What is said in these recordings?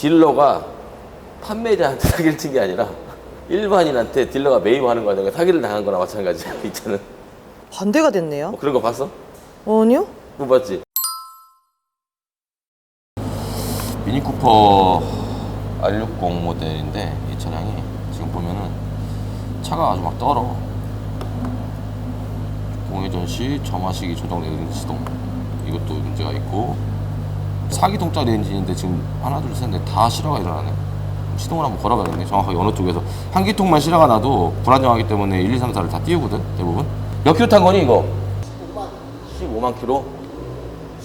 딜러가 판매자한테 사기를 친 게 아니라 일반인한테 딜러가 매입하는 과정에 사기를 당한 거나 마찬가지야. 이 차는. 반대가 됐네요. 그런 거 봤어? 아니요? 못 봤지? 미니쿠퍼 R60 모델인데 이 차량이 지금 보면은 차가 아주 막 떨어. 공회전 시 점화식이 조정되는 시동, 이것도 문제가 있고, 4기통짜리 엔진인데 지금 하나 둘 셋 넷 다 실화가 일어나네. 시동을 한번 걸어가겠네. 정확하게 어느 쪽에서 한 기통만 실화가 나도 불안정하기 때문에 1, 2, 3, 4를 다 띄우거든 대부분. 몇 킬로 탄 거니 이거? 15만 킬로?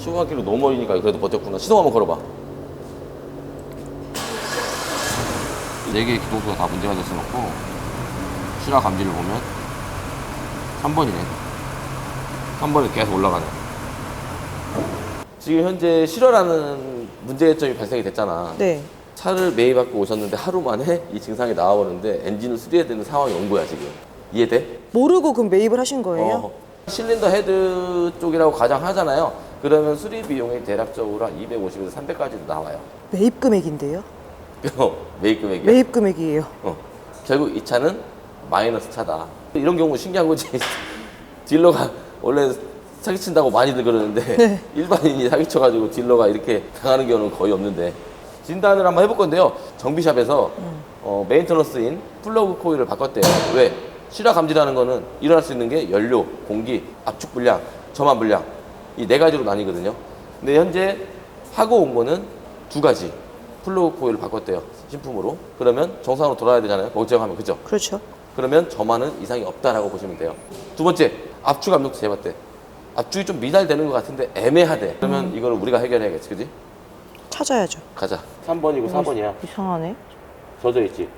15만 킬로 너무 멀리니까 그래도 버텼구나. 시동 한번 걸어봐. 4개의 기동수가 다 문제가 됐어 놓고 실화 감지를 보면 3번이네. 3번이 계속 올라가네. 지금 현재 실화라는 문제점이 발생이 됐잖아. 네. 차를 매입하고 오셨는데 하루 만에 이 증상이 나와버렸는데 엔진을 수리해야 되는 상황이 온 거야 지금. 이해돼? 모르고 그럼 매입을 하신 거예요? 실린더 헤드 쪽이라고 가장 하잖아요. 그러면 수리 비용이 대략적으로 한 250에서 300까지도 나와요. 매입 금액인데요? 매입 금액이야. 매입 금액이에요. 결국 이 차는 마이너스 차다. 이런 경우 신기한 거지. 딜러가 원래 사기친다고 많이들 그러는데 네. 일반인이 사기쳐가지고 딜러가 이렇게 당하는 경우는 거의 없는데, 진단을 한번 해볼 건데요. 정비샵에서 메인터너스인 플러그 코일을 바꿨대요. 왜? 실화 감지라는 거는 일어날 수 있는 게 연료, 공기, 압축 불량, 점화 불량, 이 4가지로 나뉘거든요. 근데 현재 하고 온 거는 2가지. 플러그 코일을 바꿨대요. 신품으로. 그러면 정상으로 돌아야 되잖아요. 걱정하면. 그죠? 그렇죠. 그러면 점화는 이상이 없다라고 보시면 돼요. 두 번째, 압축 압력도 재봤대. 압축이 좀 미달되는 것 같은데 애매하대. 그러면 이거는 우리가 해결해야겠지, 그지? 찾아야죠. 가자. 3번이고 4번이야. 이상하네. 젖어 있지.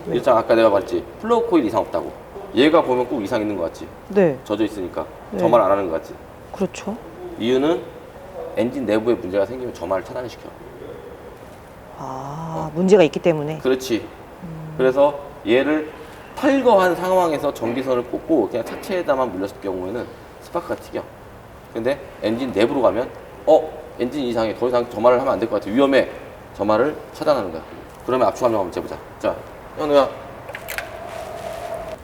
일장 아까 내가 말했지. 플러그 코일 이상 없다고. 얘가 보면 꼭 이상 있는 것 같지. 네. 젖어 있으니까 네. 점화를 안 하는 것 같지. 그렇죠. 이유는 엔진 내부에 문제가 생기면 점화를 차단을 시켜. 문제가 있기 때문에. 그렇지. 그래서 얘를 탈거한 상황에서 전기선을 꽂고 그냥 차체에다만 물렸을 경우에는 스파크가 튀겨. 근데 엔진 내부로 가면 엔진 이상해. 더 이상 점화를 하면 안 될 것 같아. 위험해. 점화를 차단하는 거야. 그러면 압축 압력 한번 재보자. 자, 현우야.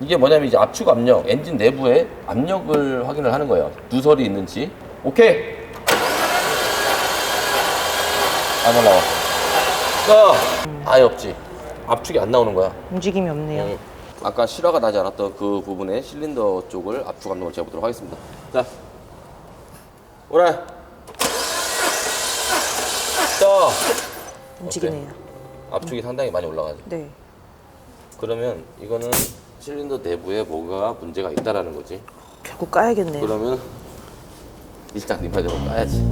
이게 뭐냐면 이제 압축 압력, 엔진 내부의 압력을 확인을 하는 거예요. 누설이 있는지. 오케이. 안 올라와. 아예 없지. 압축이 안 나오는 거야. 움직임이 없네요. 아까 실화가 나지 않았던 그 부분의 실린더 쪽을 압축 압력을 재보도록 하겠습니다. 자, 오라. 자, 움직이네요. 압축이 상당히 많이 올라가죠. 네. 그러면 이거는 실린더 내부에 뭐가 문제가 있다라는 거지. 결국 까야겠네요. 그러면 일단 네 말대로 까야지.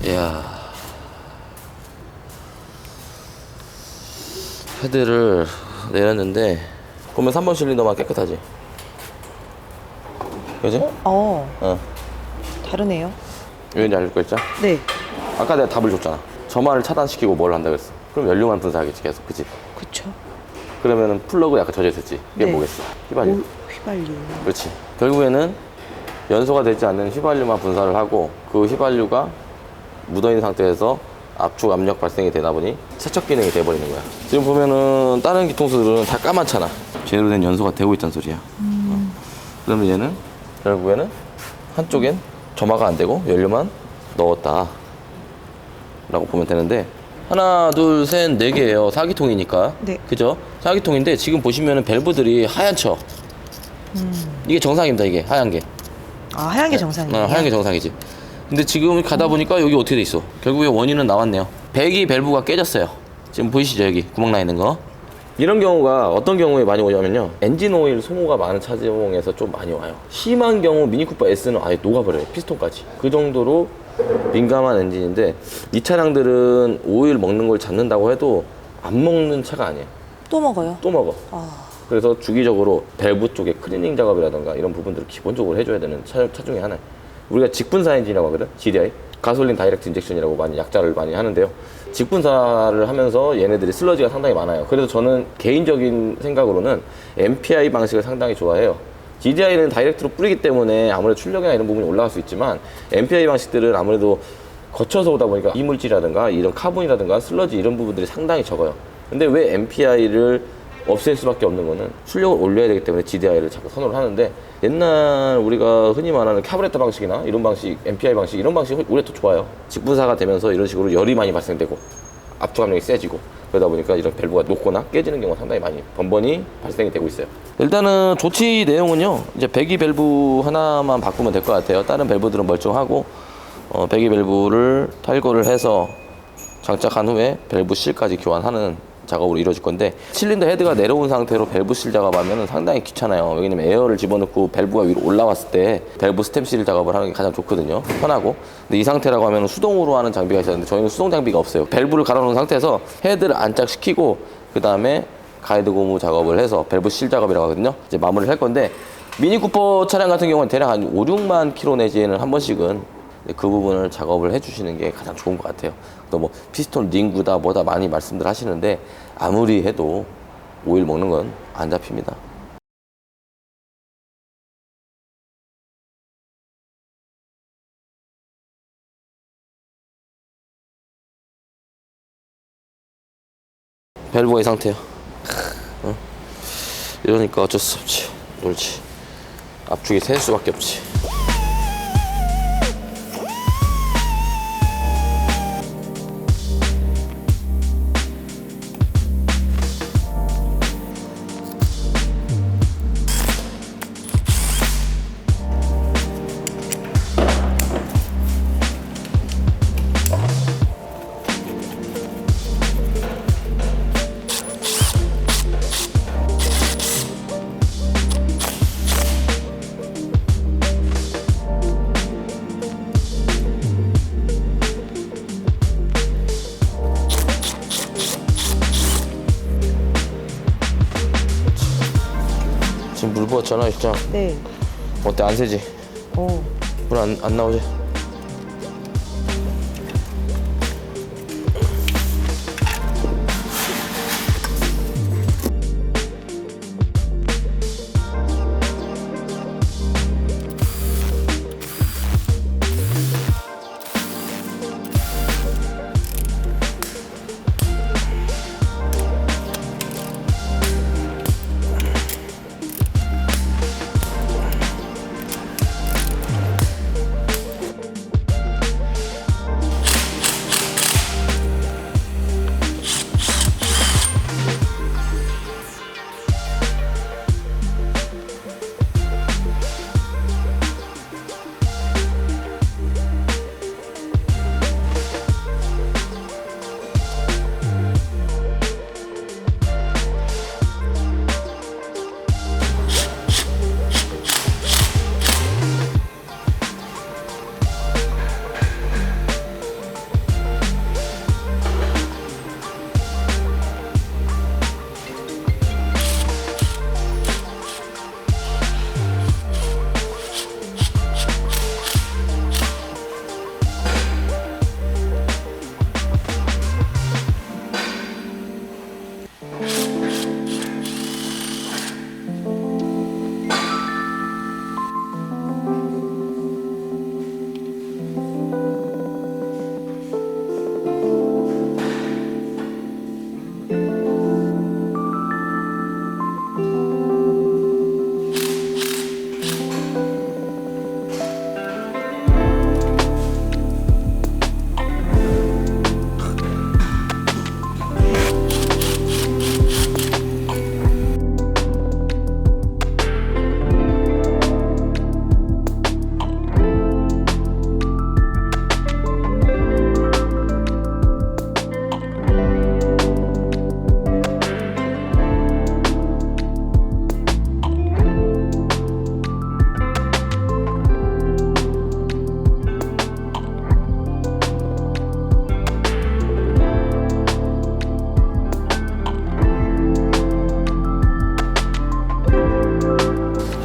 이야, 헤드를 내렸는데 보면 3번 실린더만 깨끗하지? 그지? 다르네요. 왠지 알릴 거 있죠? 네. 아까 내가 답을 줬잖아. 점화를 차단시키고 뭘 한다 그랬어. 그럼 연료만 분사하겠지 계속. 그치? 그쵸. 그러면은 플러그 약간 젖어 있었지. 그게 네. 뭐겠어? 휘발유. 휘발유. 그렇지. 결국에는 연소가 되지 않는 휘발유만 분사를 하고 그 휘발유가 묻어있는 상태에서 압축 압력 발생이 되다 보니 세척 기능이 돼버리는 거야. 지금 보면은 다른 기통수들은 다 까맣잖아. 제대로 된 연소가 되고 있다는 소리야. 그러면 얘는 결국에는 한쪽엔 점화가 안 되고 연료만 넣었다 라고 보면 되는데, 하나 둘 셋 네 개예요. 4기통이니까. 네. 그죠? 4기통인데 지금 보시면은 밸브들이 하얗죠. 이게 정상입니다. 이게 하얀 게. 하얀 게 정상이에요? 하얀 게 정상이지. 근데 지금 가다 보니까 여기 어떻게 돼 있어? 결국에 원인은 나왔네요. 배기 밸브가 깨졌어요. 지금 보이시죠? 여기 구멍 나 있는 거. 이런 경우가 어떤 경우에 많이 오냐면요, 엔진 오일 소모가 많은 차종에서 좀 많이 와요. 심한 경우 미니쿠퍼 S는 아예 녹아버려요. 피스톤까지. 그 정도로 민감한 엔진인데, 이 차량들은 오일 먹는 걸 잡는다고 해도 안 먹는 차가 아니에요. 또 먹어요? 또 먹어. 아, 그래서 주기적으로 밸브 쪽에 클리닝 작업이라던가 이런 부분들을 기본적으로 해줘야 되는 차 중에 하나예요. 우리가 직분사 엔진이라고 하거든, GDI. 가솔린 다이렉트 인젝션이라고 많이 약자를 많이 하는데요. 직분사를 하면서 얘네들이 슬러지가 상당히 많아요. 그래서 저는 개인적인 생각으로는 MPI 방식을 상당히 좋아해요. GDI는 다이렉트로 뿌리기 때문에 아무래도 출력이나 이런 부분이 올라갈 수 있지만 MPI 방식들은 아무래도 거쳐서 오다 보니까 이물질이라든가 이런 카본이라든가 슬러지 이런 부분들이 상당히 적어요. 근데 왜 MPI를 없앨 수밖에 없는 거는 출력을 올려야 되기 때문에 GDI를 자꾸 선호를 하는데, 옛날 우리가 흔히 말하는 카브레터 방식이나 이런 방식, MPI 방식 이런 방식이 오히려 더 좋아요. 직분사가 되면서 이런 식으로 열이 많이 발생되고 압축 압력이 세지고 그러다 보니까 이런 밸브가 녹거나 깨지는 경우가 상당히 많이 번번이 발생이 되고 있어요. 일단은 조치 내용은요, 이제 배기 밸브 하나만 바꾸면 될 것 같아요. 다른 밸브들은 멀쩡하고 배기 밸브를 탈거를 해서 장착한 후에 밸브 실까지 교환하는 작업으로 이루어질 건데, 실린더 헤드가 내려온 상태로 밸브 실 작업하면 상당히 귀찮아요. 왜냐면 에어를 집어넣고 밸브가 위로 올라왔을 때 밸브 스템 실 작업을 하는 게 가장 좋거든요. 편하고. 근데 이 상태라고 하면 수동으로 하는 장비가 있었는데 저희는 수동 장비가 없어요. 밸브를 갈아놓은 상태에서 헤드를 안착시키고 그 다음에 가이드 고무 작업을 해서 밸브 실 작업이라고 하거든요. 이제 마무리를 할 건데, 미니 쿠퍼 차량 같은 경우는 대략 한 5, 6만 킬로 내지에는 한 번씩은 그 부분을 작업을 해주시는 게 가장 좋은 것 같아요. 또 뭐 피스톤 링구다 뭐다 많이 말씀들 하시는데, 아무리 해도 오일 먹는 건 안 잡힙니다. 밸브가 이 상태야. 이러니까 어쩔 수 없지. 놀지. 압축이 셀 수밖에 없지. 지금 물 부었잖아, 입장. 네. 어때, 안 새지? 오. 물 안 나오지?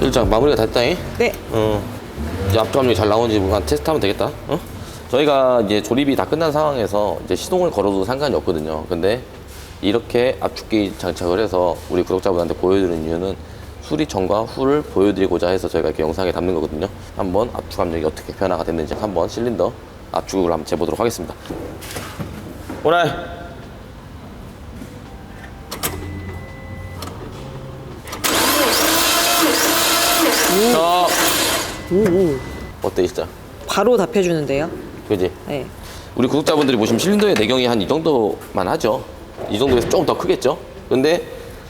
일단 마무리가 다 됐다잉. 네. 이제 압축 압력이 잘 나오는지 한번 테스트하면 되겠다. 저희가 이제 조립이 다 끝난 상황에서 이제 시동을 걸어도 상관이 없거든요. 근데 이렇게 압축기 장착을 해서 우리 구독자분한테 보여드리는 이유는 수리 전과 후를 보여드리고자 해서 저희가 이렇게 영상에 담는 거거든요. 한번 압축 압력이 어떻게 변화가 됐는지 한번 실린더 압축을 한번 재보도록 하겠습니다. 오라이. 자, 어때 진짜? 바로 답해주는데요. 그지? 네. 우리 구독자분들이 보시면 실린더의 내경이 한 이 정도만 하죠. 이 정도에서 조금 더 크겠죠. 근데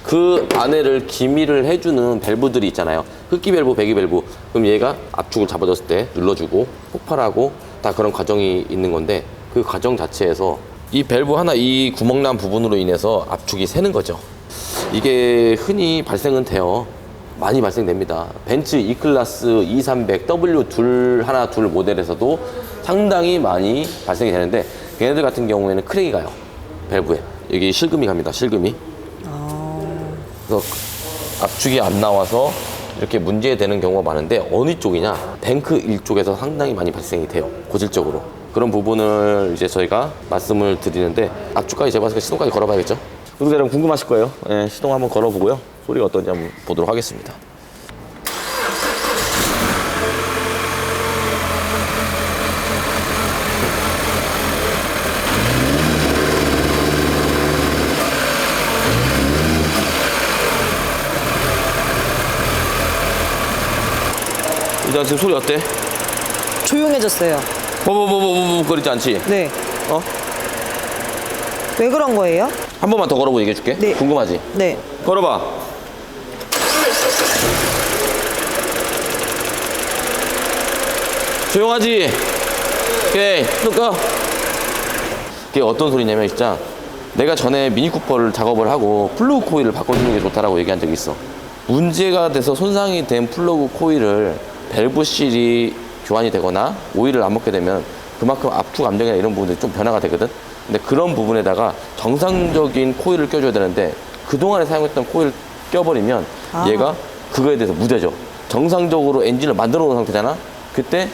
그 안에를 기미를 해주는 밸브들이 있잖아요. 흡기 밸브, 배기 밸브. 그럼 얘가 압축을 잡아줬을 때 눌러주고 폭발하고 다 그런 과정이 있는 건데, 그 과정 자체에서 이 밸브 하나, 이 구멍난 부분으로 인해서 압축이 새는 거죠. 이게 흔히 발생은 돼요. 많이 발생됩니다. 벤츠 E클래스 2300 W 하나 둘 모델에서도 상당히 많이 발생이 되는데, 걔네들 같은 경우에는 크랙이 가요. 밸브에 여기 실금이 갑니다. 실금이. 그래서 압축이 안 나와서 이렇게 문제되는 경우가 많은데, 어느 쪽이냐, 뱅크 1쪽에서 상당히 많이 발생이 돼요. 고질적으로. 그런 부분을 이제 저희가 말씀을 드리는데, 압축까지 재봤으니까 시동까지 걸어봐야겠죠. 구독자 여러분 궁금하실 거예요. 예, 시동 한번 걸어보고요, 소리가 어떤지 한번 보도록 하겠습니다. 일단 지금 소리 어때? 조용해졌어요. 버버버버버 거리지 않지? 네. 어? 왜 그런 거예요? 한 번만 더 걸어보고 얘기해 줄게. 네. 궁금하지? 네. 걸어봐. 조용하지? 오케이. 또 꺼. 그게 어떤 소리냐면, 진짜 내가 전에 미니쿠퍼를 작업을 하고 플러그 코일을 바꿔주는 게 좋다라고 얘기한 적이 있어. 문제가 돼서 손상이 된 플러그 코일을 밸브 실이 교환이 되거나 오일을 안 먹게 되면 그만큼 압축 압력이나 이런 부분들이 좀 변화가 되거든. 근데 그런 부분에다가 정상적인 코일을 껴줘야 되는데, 그동안에 사용했던 코일을 껴버리면 얘가 그거에 대해서 무뎌져. 정상적으로 엔진을 만들어 놓은 상태잖아. 그때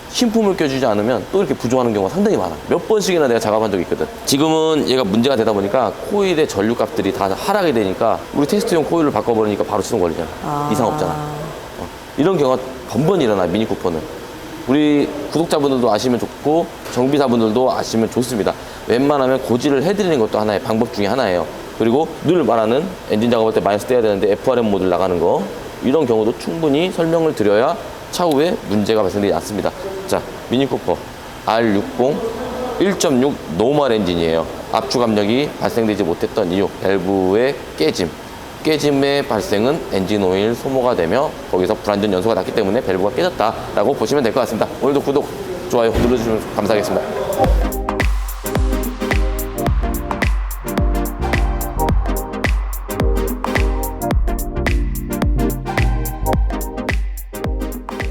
신품을 껴주지 않으면 또 이렇게 부족하는 경우가 상당히 많아. 몇 번씩이나 내가 작업한 적이 있거든. 지금은 얘가 문제가 되다 보니까 코일의 전류값들이 다 하락이 되니까 우리 테스트용 코일을 바꿔버리니까 바로 시동 걸리잖아. 이상 없잖아. 이런 경우가 번번이 일어나, 미니쿠퍼는. 우리 구독자분들도 아시면 좋고 정비사분들도 아시면 좋습니다. 웬만하면 고지를 해드리는 것도 하나의 방법 중에 하나예요. 그리고 늘 말하는 엔진 작업할 때 마이너스 떼야 되는데 FRM 모드를 나가는 거, 이런 경우도 충분히 설명을 드려야 차후에 문제가 발생되지 않습니다. 자, 미니쿠퍼 R60 1.6 노멀 엔진이에요. 압축 압력이 발생되지 못했던 이유, 밸브의 깨짐의 발생은 엔진 오일 소모가 되며 거기서 불안전 연소가 났기 때문에 밸브가 깨졌다라고 보시면 될 것 같습니다. 오늘도 구독, 좋아요 눌러주시면 감사하겠습니다.